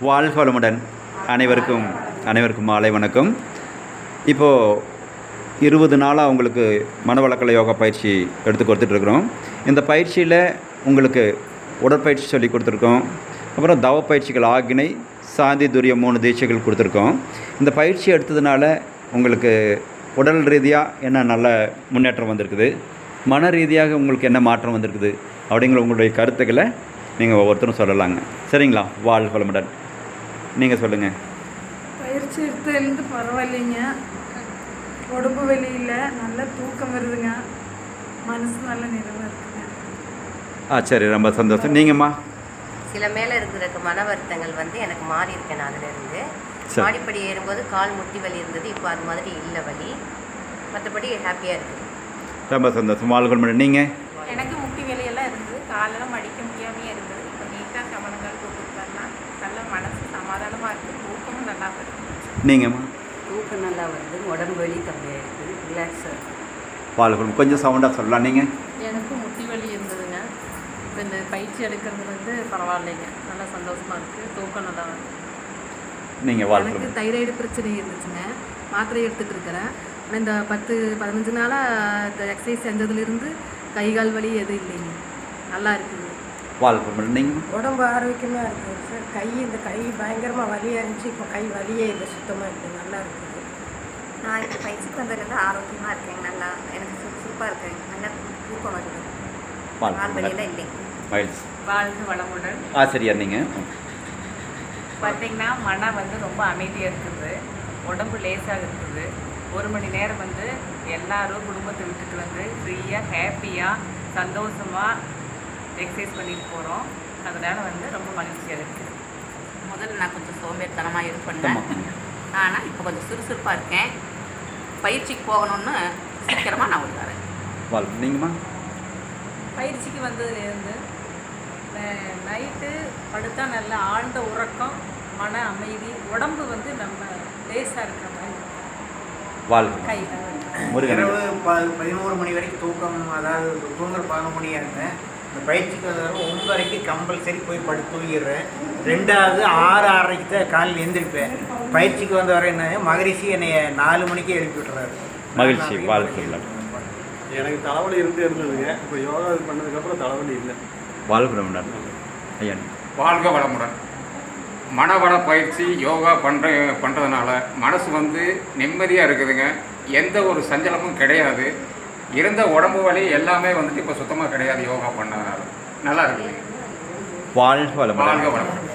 வாழ்க வளமுடன். அனைவருக்கும் மாலை வணக்கம். இப்போது 20 நாளாக உங்களுக்கு மனவளக்கலை யோகா பயிற்சி எடுத்து கொடுத்துட்ருக்குறோம். இந்த பயிற்சியில் உங்களுக்கு உடற்பயிற்சி சொல்லி கொடுத்துருக்கோம். அப்புறம் தவ பயிற்சிகள் ஆக்னை, சாந்தி, துரியம் 3 தீட்சைகள் கொடுத்துருக்கோம். இந்த பயிற்சி எடுத்ததுனால உங்களுக்கு உடல் ரீதியாக என்ன நல்ல முன்னேற்றம் வந்திருக்குது, மன ரீதியாக உங்களுக்கு என்ன மாற்றம் வந்திருக்குது அப்படிங்கிற உங்களுடைய கருத்துக்களை நீங்கள் ஒவ்வொருத்தரும் சொல்லலாங்க. சரிங்களா? வாழ்க வளமுடன். நீங்கள் சொல்லுங்கள். பயிற்சி எடுத்ததுலேருந்து பரவாயில்லைங்க. உடம்பு வெளியில் நல்ல தூக்கம் வருதுங்க. மனசு நல்ல நிறைவாக இருக்குங்க. சரி, ரொம்ப சந்தோஷம். நீங்கம்மா? சில மேலே இருக்கிற மன வருத்தங்கள் எனக்கு மாறி இருக்கேன். அதிலிருந்து மாடிப்படி ஏறும்போது கால் முட்டி வலி இருந்தது, இப்போ அது மாதிரி இல்லை வலி. மற்றபடி ஹாப்பியாக இருக்குது. ரொம்ப சந்தோஷம். வாழ்க வளமுடன். நீங்கள்? எனக்கு முட்டி வலியெல்லாம் இருந்தது, காலெல்லாம் மடிக்க முடியாமையே இருந்தது. இப்போ நீட்டாக சமணங்கள் தூக்கத்துலாம் நல்ல மனசு சமாதானமாக இருக்குது, தூக்கமும் நல்லா வருது. நீங்கம்மா? தூக்கம் நல்லா வருது, உடம்பு வலி கம்மியாக இருக்குது, ரிலாக்ஸாக இருக்குது. வாழ்க வளமுடன். கொஞ்சம் சவுண்டாக சொல்லலாம். நீங்கள்? எனக்கு முட்டி வலி இருந்ததுங்க, இப்போ இந்த பயிற்சி எடுக்கிறது பரவாயில்லைங்க, நல்லா சந்தோஷமாக இருக்குது, தூக்கம் நல்லா வருது. நீங்கள்? வாழ்க எனக்கு வளமுடன். தைராய்டு பிரச்சனை இருந்துச்சுங்க, மாத்திரை எடுத்துகிட்டு இருக்கிறேன். ஆனால் இந்த 10-15 நாளாக இந்த எக்ஸசைஸ் செஞ்சதுலேருந்து கை கால் வலி எதுவும் இல்லைங்க, நல்லா இருக்குது. வாழ்க வளமுடன். நீங்கள்? உடம்பு ஆரோக்கியமாக இருக்குது சார். இந்த கை பயங்கரமாக வலியாக இருந்துச்சு, இப்போ கை வலியே இல்லை, சுத்தமாக இருக்குது, நல்லா இருக்குது. நான் இப்போ பயிற்சிக்கு வந்ததுலேருந்து ஆரோக்கியமாக இருக்கேங்க, நல்லா எனக்கு சுறுசுறுப்பாக இருக்கேங்க, நல்லா தூக்கம் வருது, வாழ்க கால் வளமுடன். வலியெல்லாம் இல்லைங்க. மகிழ்ச்சி. வாழ்க வளமுடன். ஆசிரியர் நீங்கள்? பார்த்திங்கன்னா மனம் ரொம்ப அமைதியாக இருக்குது, உடம்பு லேசாக இருக்குது. 1 மணி நேரம் எல்லாரும் குடும்பத்தை விட்டுட்டு ஃப்ரீயாக ஹாப்பியாக சந்தோஷமாக எக்ஸசைஸ் பண்ணிட்டு போகிறோம். அதனால் ரொம்ப மகிழ்ச்சியாக இருக்குது. முதல்ல நான் கொஞ்சம் சோம்பேறித்தனமாக இருப்பேன், ஆனால் இப்போ கொஞ்சம் சுறுசுறுப்பாக இருக்கேன். பயிற்சிக்கு போகணுன்னு சீக்கிரமாக நான் வரேன். வாழ்க. நீங்கம்மா? பயிற்சிக்கு வந்ததுலேருந்து நைட்டு படுத்தா நல்ல ஆழ்ந்த உறக்கம், மன அமைதி, உடம்பு நம்ம லேசாக இருக்கிற மாதிரி வாழ்க. கை முருகன்? இரவு 11 மணி வரைக்கும் தூக்கம், அதாவது தூங்குற 11 மணியாக இருந்தேன். இந்த பயிற்சிக்கு வந்தாலும் 9:30 கம்பல்சரி போய் படுத்து தூங்கிடுறேன். 2வது 6-6:30 தான் காலையில் எழுந்திருப்பேன். பயிற்சிக்கு வந்த வரை என்ன மகரிஷி என்னை 4 மணிக்கே எழுப்பி விட்டுறாரு. மகிழ்ச்சி. வாழ்க்கை. எனக்கு தலைவலி இருந்ததுங்க, இப்போ யோகா பண்ணதுக்கப்புறம் தலைவலி இல்லை. வாழ்க வளமுடன். ஐயா? வாழ்க வளமுடன். மனவள பயிற்சி யோகா பண்ணுறதுனால மனசு நிம்மதியாக இருக்குதுங்க. எந்த ஒரு சஞ்சலமும் கிடையாது. இருந்த உடம்பு வலி எல்லாமே இப்போ சுத்தமாக கிடையாது. யோகா பண்ணதுனால நல்லா இருக்குது. வாழ்க வளமுடன். வாழ்க வளமுடன்.